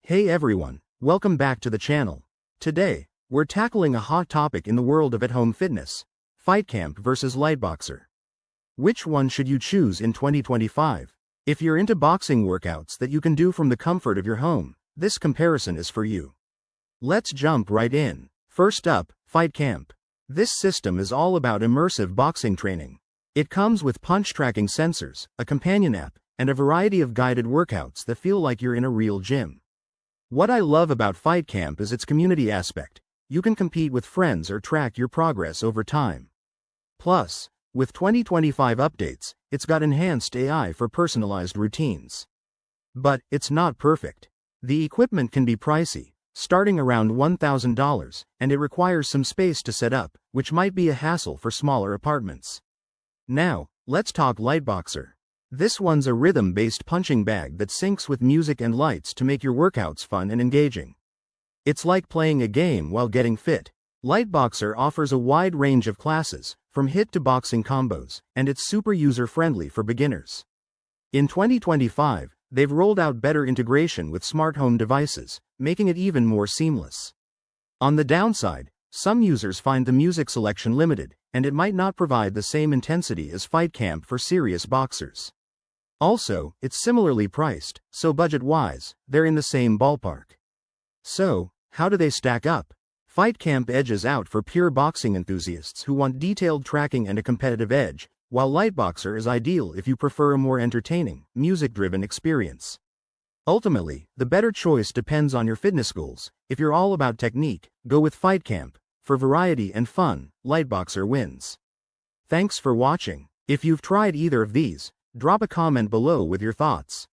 Hey everyone, welcome back to the channel. Today, we're tackling a hot topic in the world of at-home fitness: Fightcamp versus Liteboxer. Which one should you choose in 2025? If you're into boxing workouts that you can do from the comfort of your home, this comparison is for you. Let's jump right in. First up, Fightcamp. This system is all about immersive boxing training. It comes with punch tracking sensors, a companion app, and a variety of guided workouts that feel like you're in a real gym. What I love about Fightcamp is its community aspect. You can compete with friends or track your progress over time. Plus, with 2025 updates, it's got enhanced AI for personalized routines. But it's not perfect. The equipment can be pricey, starting around $1,000, and it requires some space to set up, which might be a hassle for smaller apartments. Now, let's talk Liteboxer. This one's a rhythm-based punching bag that syncs with music and lights to make your workouts fun and engaging. It's like playing a game while getting fit. Liteboxer offers a wide range of classes, from HIIT to boxing combos, and it's super user-friendly for beginners. In 2025, they've rolled out better integration with smart home devices, making it even more seamless. On the downside, some users find the music selection limited, and it might not provide the same intensity as Fightcamp for serious boxers. Also, it's similarly priced, so budget-wise, they're in the same ballpark. So, how do they stack up? Fightcamp edges out for pure boxing enthusiasts who want detailed tracking and a competitive edge, while Liteboxer is ideal if you prefer a more entertaining, music-driven experience. Ultimately, the better choice depends on your fitness goals. If you're all about technique, go with Fightcamp. For variety and fun, Liteboxer wins. Thanks for watching. If you've tried either of these, drop a comment below with your thoughts.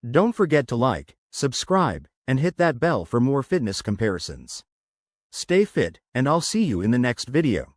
Don't forget to like, subscribe, and hit that bell for more fitness comparisons. Stay fit, and I'll see you in the next video.